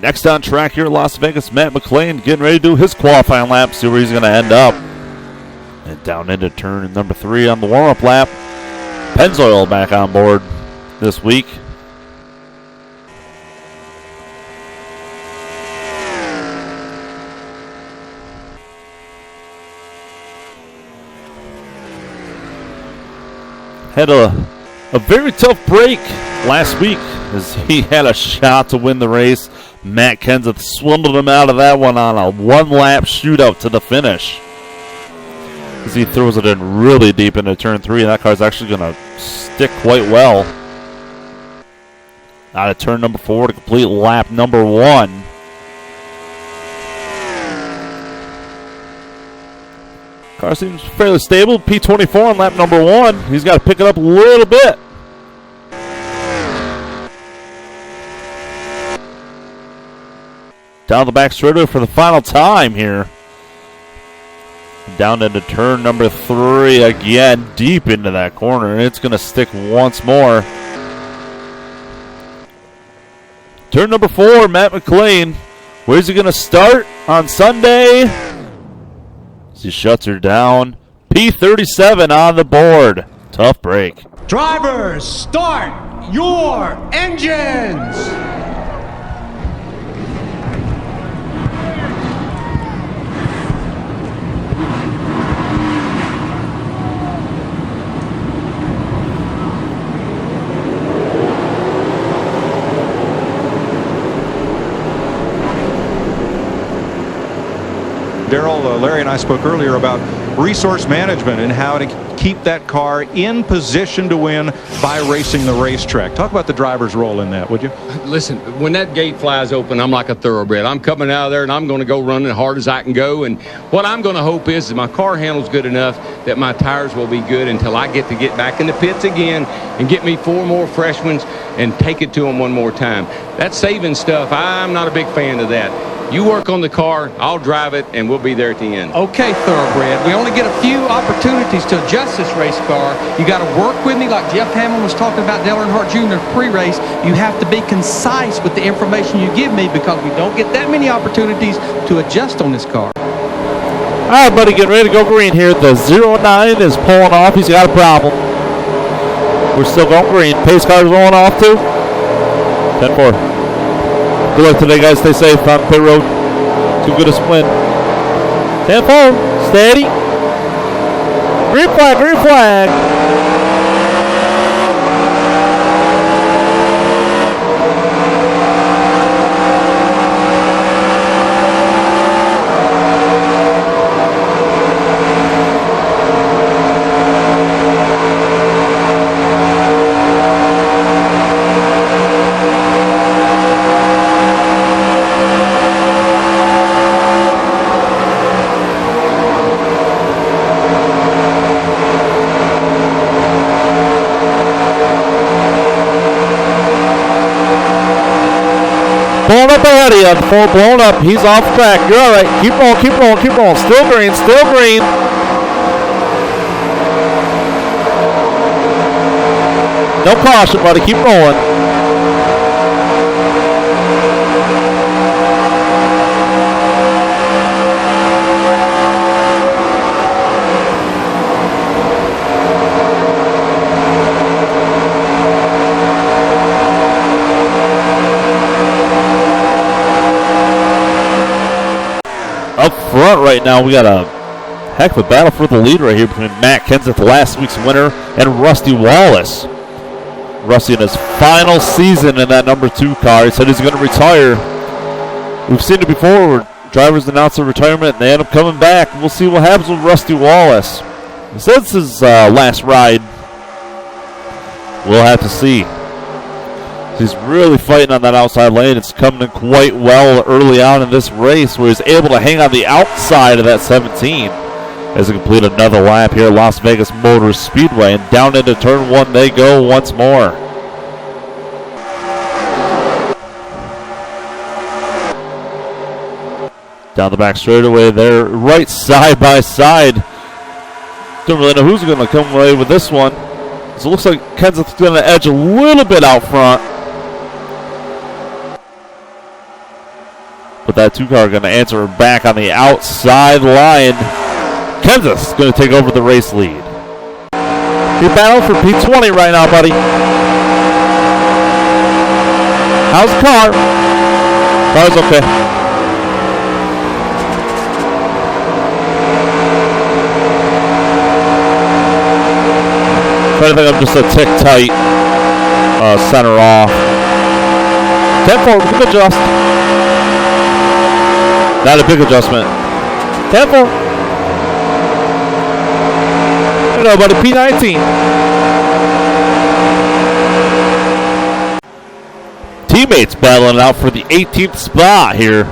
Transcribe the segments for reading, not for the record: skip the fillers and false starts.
Next on track here in Las Vegas, Matt McLean getting ready to do his qualifying lap, see where he's going to end up. And down into turn number 3 on the warm-up lap. Pennzoil back on board this week. Had a very tough break last week as he had a shot to win the race. Matt Kenseth swindled him out of that one on a one-lap shootout to the finish. As he throws it in really deep into turn 3, and that car's actually going to stick quite well. Out of turn number 4 to complete lap number 1. Car seems fairly stable. P24 on lap number 1. He's got to pick it up a little bit. Down the back straightaway for the final time here. Down into turn number 3 again, deep into that corner, and it's going to stick once more. Turn number 4, Matt McLean. Where's he going to start on Sunday? As he shuts her down. P37 on the board. Tough break. Drivers, start your engines! Darrell, Larry and I spoke earlier about resource management and how to keep that car in position to win by racing the racetrack. Talk about the driver's role in that, would you? Listen, when that gate flies open, I'm like a thoroughbred. I'm coming out of there and I'm going to go running as hard as I can go. And what I'm going to hope is that my car handles good enough that my tires will be good until I get back in the pits again and get me 4 more fresh ones and take it to them one more time. That saving stuff, I'm not a big fan of that. You work on the car, I'll drive it, and we'll be there at the end. Okay, thoroughbred. We only get a few opportunities to adjust this race car. You got to work with me like Jeff Hammond was talking about Dale Earnhardt Jr. pre-race. You have to be concise with the information you give me because we don't get that many opportunities to adjust on this car. All right, buddy, get ready to go green here. The 09 is pulling off. He's got a problem. We're still going green. Pace car's rolling off too. 10-4. Good luck today, guys. Stay safe on pit road. Too good a sprint. 10-4. Steady. Green flag, green flag. Blown up ahead of you. Full blown up. He's off track. You're all right. Keep rolling, keep rolling, keep rolling. Still green, still green. No caution, buddy. Keep rolling. Up front right now, we got a heck of a battle for the lead right here between Matt Kenseth, last week's winner, and Rusty Wallace. Rusty in his final season in that number 2 car. He said he's going to retire. We've seen it before where drivers announce their retirement and they end up coming back. We'll see what happens with Rusty Wallace. He says it's his last ride. We'll have to see. He's really fighting on that outside lane. It's coming in quite well early on in this race where he's able to hang on the outside of that 17 as he complete another lap here at Las Vegas Motor Speedway. And down into turn 1 they go once more. Down the back straightaway there, right side by side. Don't really know who's going to come away with this one. So it looks like Kenseth's going to edge a little bit out front. But that 2 car going to answer back on the outside line. Kansas going to take over the race lead. You battle for P20 right now, buddy. How's the car? Car's okay. I think I'm just a tick tight. Center off. 10-4, we can adjust. Not a big adjustment. 10-4. You know, buddy, P19. Teammates battling out for the 18th spot here.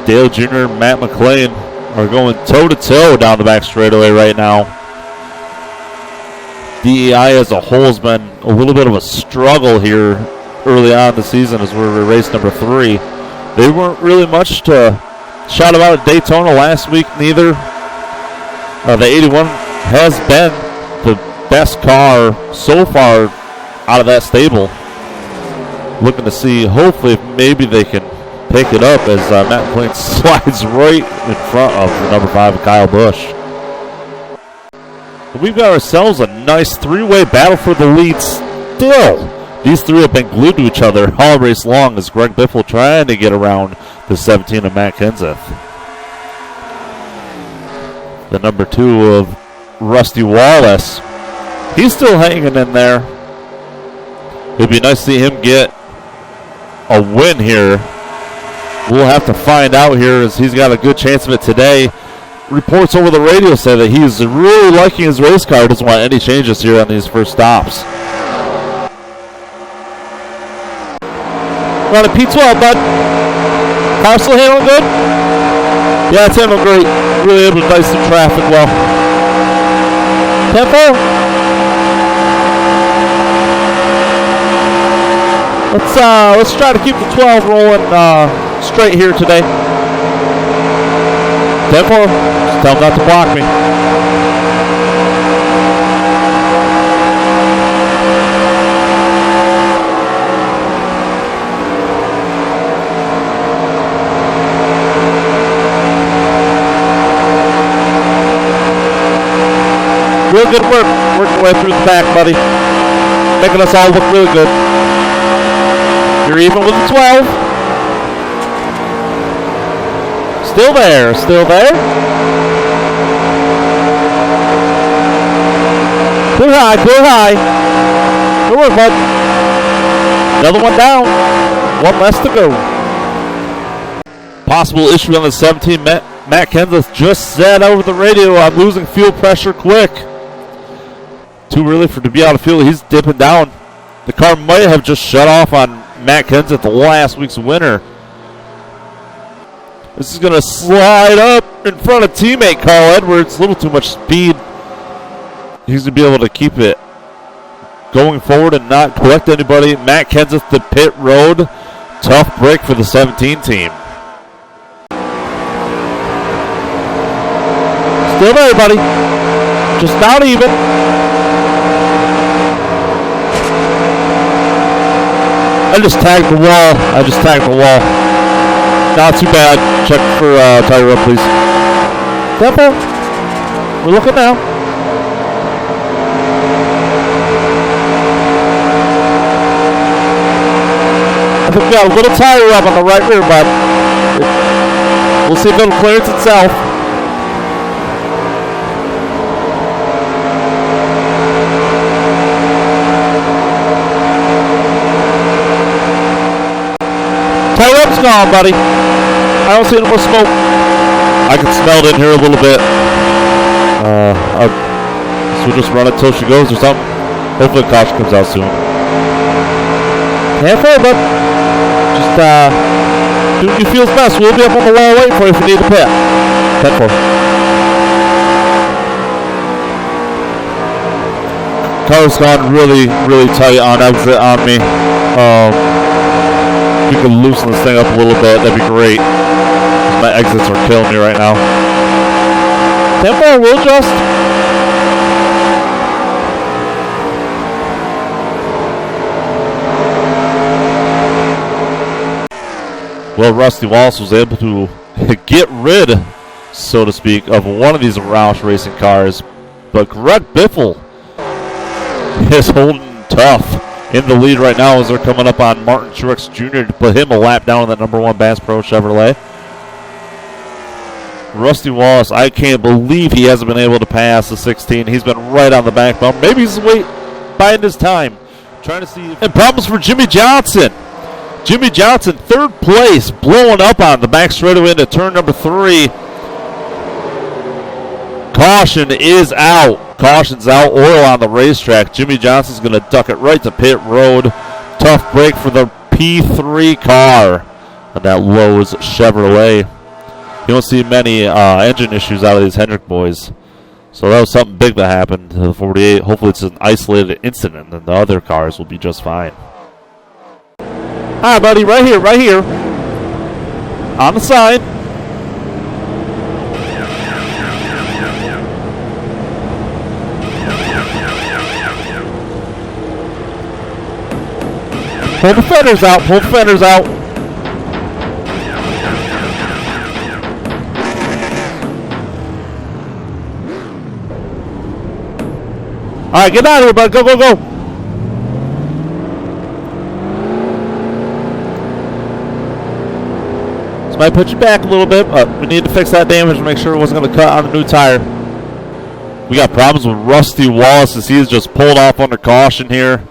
Dale Jr. and Matt McLean are going toe-to-toe down the back straightaway right now. DEI as a whole has been a little bit of a struggle here early on in the season as we're in race number 3. They weren't really much to shout about at Daytona last week, neither. The 81 has been the best car so far out of that stable. Looking to see, hopefully, if maybe they can pick it up as Matt McLean slides right in front of the number 5, Kyle Busch. We've got ourselves a nice 3-way battle for the lead still. These 3 have been glued to each other all race long as Greg Biffle trying to get around the 17 of Matt Kenseth. The number 2 of Rusty Wallace. He's still hanging in there. It'd be nice to see him get a win here. We'll have to find out here as he's got a good chance of it today. Reports over the radio say that he's really liking his race car. Doesn't want any changes here on these first stops. We're on a P12, bud. Car still handling good? Yeah, it's handling great. Really able to dice some traffic well. Tempo? Let's try to keep the 12 rolling straight here today. Tempo, just tell him not to block me. Real good work, working your way through the back, buddy. Making us all look really good. You're even with the 12. Still there, still there. Clear high, clear high. Good work, bud. Another one down. One less to go. Possible issue on the 17. Matt Kenseth just said over the radio, I'm losing fuel pressure quick. Too early for to be out of fuel. He's dipping down. The car might have just shut off on Matt Kenseth, the last week's winner. This is going to slide up in front of teammate Carl Edwards. A little too much speed. He's going to be able to keep it going forward and not collect anybody. Matt Kenseth, the pit road. Tough break for the 17 team. Still there, buddy. Just not even. I just tagged the wall. Not too bad. Check for tire up, please. Tempo. We're looking now. I think we got a little tire up on the right rear, but we'll see if it'll clearance itself. Tire up's gone, buddy. I don't see any more smoke. I can smell it in here a little bit. So we'll just run it till she goes or something. Hopefully the caution comes out soon. Careful, but just do what you feel's best. We'll be up on the wall waiting for you if you need a pit. 10-4. Car's gone really, really tight on exit on me. If you could loosen this thing up a little bit, that'd be great. My exits are killing me right now. Tempo, we'll adjust. Well, Rusty Wallace was able to get rid, so to speak, of one of these Roush racing cars. But Greg Biffle is holding tough in the lead right now as they're coming up on Martin Truex Jr. to put him a lap down on that number 1 Bass Pro Chevrolet. Rusty Wallace, I can't believe he hasn't been able to pass the 16. He's been right on the back bumper. Maybe he's biding his time, trying to see. And problems for Jimmy Johnson. Jimmy Johnson, 3rd place, blowing up on the back straightaway into turn number 3. Caution is out. Caution's out. Oil on the racetrack. Jimmy Johnson's going to duck it right to pit road. Tough break for the P3 car on that Lowe's Chevrolet. You don't see many engine issues out of these Hendrick boys. So that was something big that happened to the 48. Hopefully it's an isolated incident and the other cars will be just fine. Hi, buddy. Right here, right here. On the side. Pull the fenders out. Pull the fenders out. All right, get out of here, bud. Go, go, go. This might put you back a little bit, but we need to fix that damage to make sure it wasn't going to cut on the new tire. We got problems with Rusty Wallace as he's just pulled off under caution here.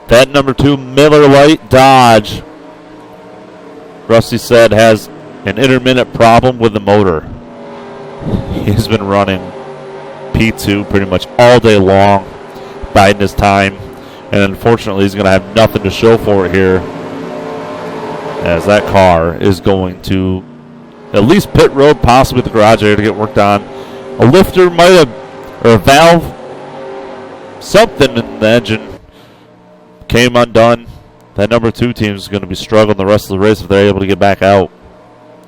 That number 2 Miller Lite Dodge, Rusty said, has an intermittent problem with the motor. He's been running P2 pretty much all day long, biding his time, and unfortunately he's going to have nothing to show for it here, as that car is going to at least pit road, possibly the garage area to get worked on. A lifter might have, or a valve, something in the engine came undone. That number 2 team is going to be struggling the rest of the race if they're able to get back out.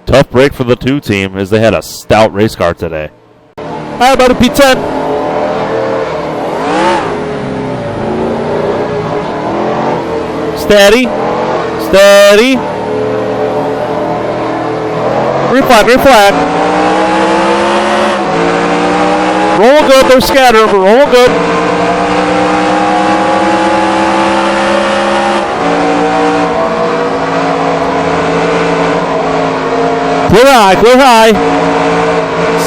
Tough break for the 2 team as they had a stout race car today. How about a P10? Steady. Steady. Green flag, green flag. Rolling good. They're scattering, but rolling good. Clear high, clear high.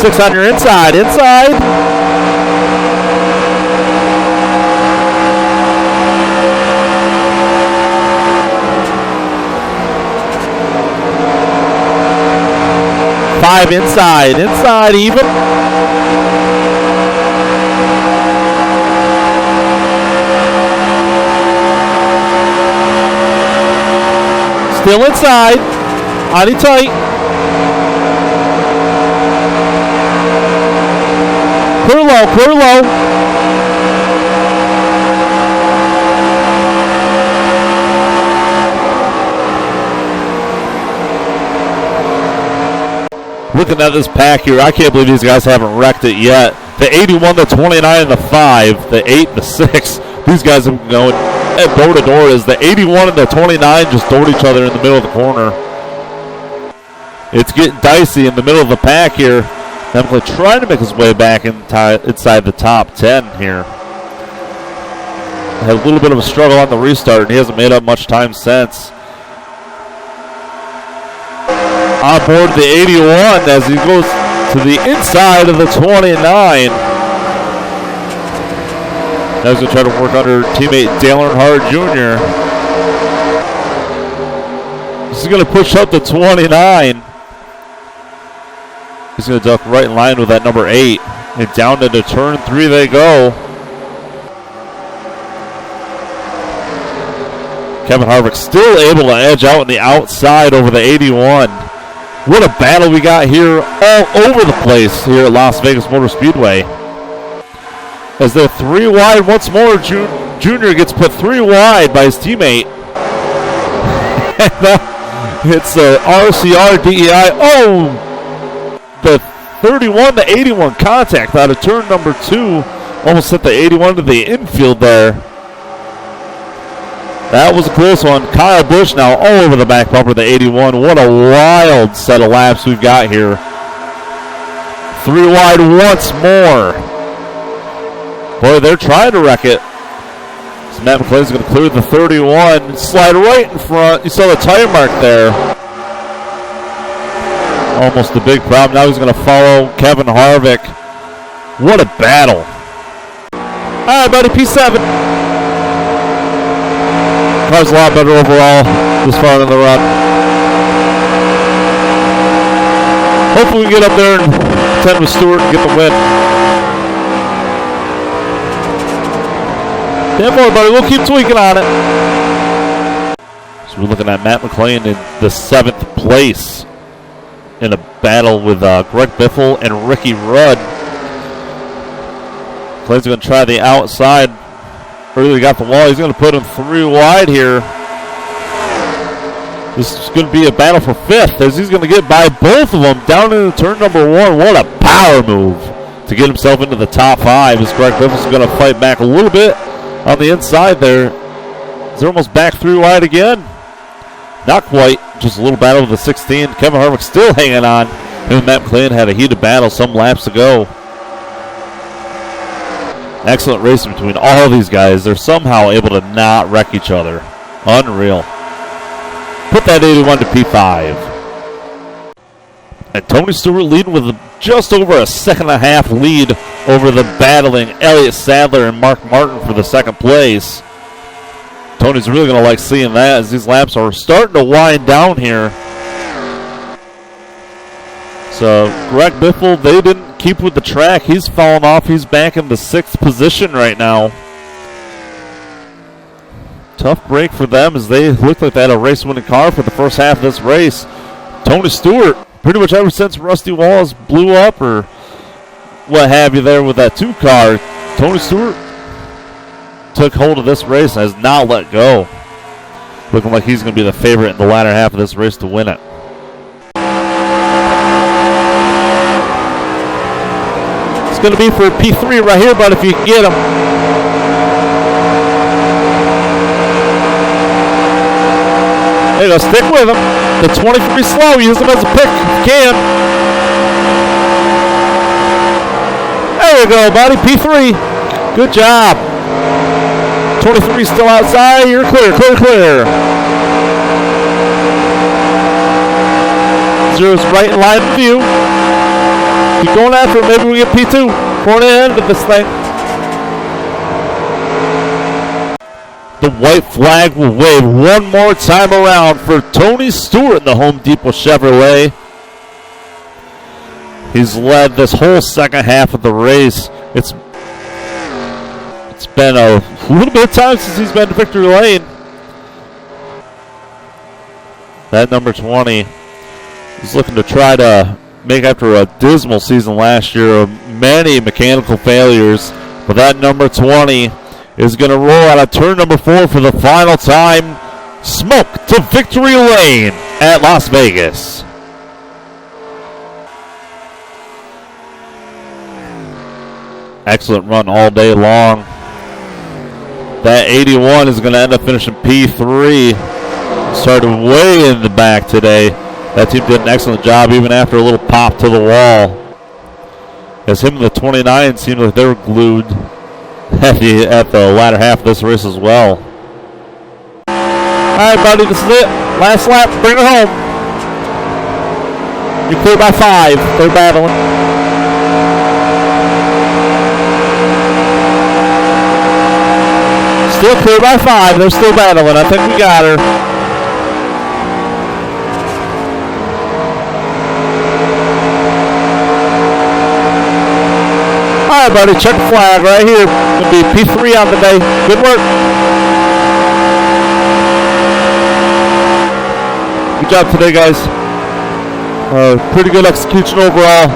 6 on your inside, inside. Five inside, inside even. Still inside, body tight. Clear low, clear low. Looking at this pack here, I can't believe these guys haven't wrecked it yet. The 81, the 29, and the 5, the 8, the 6. These guys have been going door to door as the 81 and the 29 just doored each other in the middle of the corner. It's getting dicey in the middle of the pack here. Definitely trying to make his way back inside the top 10 here. Had a little bit of a struggle on the restart, and he hasn't made up much time since. On board the 81 as he goes to the inside of the 29. Now he's going to try to work under teammate Dale Earnhardt Jr. This is going to push up the 29. He's going to duck right in line with that number 8. And down into turn 3 they go. Kevin Harvick still able to edge out on the outside over the 81. What a battle we got here all over the place here at Las Vegas Motor Speedway. As they're 3 wide once more, Junior gets put 3 wide by his teammate. It's a RCR DEI. Oh! The 31 to 81 contact out of turn number 2. Almost sent the 81 to the infield there. That was a close one. Kyle Busch now all over the back bumper of the 81. What a wild set of laps we've got here. 3 wide once more. Boy, they're trying to wreck it. So Matt McLean's going to clear the 31. Slide right in front. You saw the tire mark there. Almost a big problem. Now he's going to follow Kevin Harvick. What a battle. All right, buddy, P7. Car's a lot better overall this far in the run. Hopefully we can get up there and contend with Stewart and get the win. Damn boy, buddy, we'll keep tweaking on it. So we're looking at Matt McLean in the 7th place in a battle with Greg Biffle and Ricky Rudd. McLean's going to try the outside. Early got the wall. He's going to put him 3 wide here. This is going to be a battle for 5th as he's going to get by both of them down into turn number 1. What a power move to get himself into the top 5 as Greg Biffle's going to fight back a little bit on the inside there. They're almost back 3 wide again. Not quite. Just a little battle with the 16. Kevin Harvick still hanging on. Him and Matt McLean had a heated battle some laps ago. Excellent racing between all of these guys. They're somehow able to not wreck each other. Unreal. Put that 81 to P5. And Tony Stewart leading with just over a 2.5 lead over the battling Elliott Sadler and Mark Martin for the 2nd place. Tony's really going to like seeing that as these laps are starting to wind down here. So Greg Biffle, they didn't keep with the track. He's fallen off. He's back in the 6th position right now. Tough break for them as they looked like they had a race-winning car for the first half of this race. Tony Stewart, pretty much ever since Rusty Wallace blew up or what have you there with that 2 car, Tony Stewart took hold of this race and has not let go. Looking like he's going to be the favorite in the latter half of this race to win it. It's going to be for P3 right here, but if you can get him. There you go, stick with him. The 23 slow, use him as a pick if you can. There you go, buddy, P3. Good job. 23 still outside. You're clear, clear, clear. Zero's right in line with you. Keep going after it. Maybe we get P2 for the end of this thing. The white flag will wave one more time around for Tony Stewart in the Home Depot Chevrolet. He's led this whole 2nd half of the race. It's been a little bit of time since he's been to victory lane. That number 20 is looking to try to make after a dismal season last year of many mechanical failures. But that number 20 is going to roll out of turn number 4 for the final time. Smoke to victory lane at Las Vegas. Excellent run all day long. That 81 is going to end up finishing P3. Started way in the back today. That team did an excellent job even after a little pop to the wall. As him and the 29 seemed like they were glued at the latter half of this race as well. All right, buddy, this is it. Last lap, bring it home. You're clear by 5. They're battling. Still clear by 5. They're still battling. I think we got her. All right, buddy. Check the flag right here. Going to be P3 on the day. Good work. Good job today, guys. Pretty good execution overall,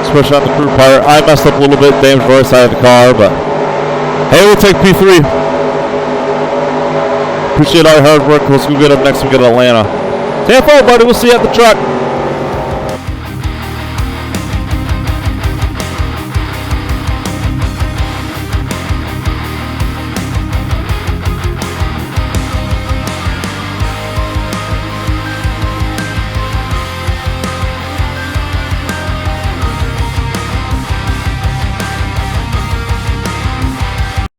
especially on the crew part. I messed up a little bit, damaged the right side of the car, but hey, we'll take P3. Appreciate all your hard work. Let's go get up next week at Atlanta. Tampa, buddy. We'll see you at the truck.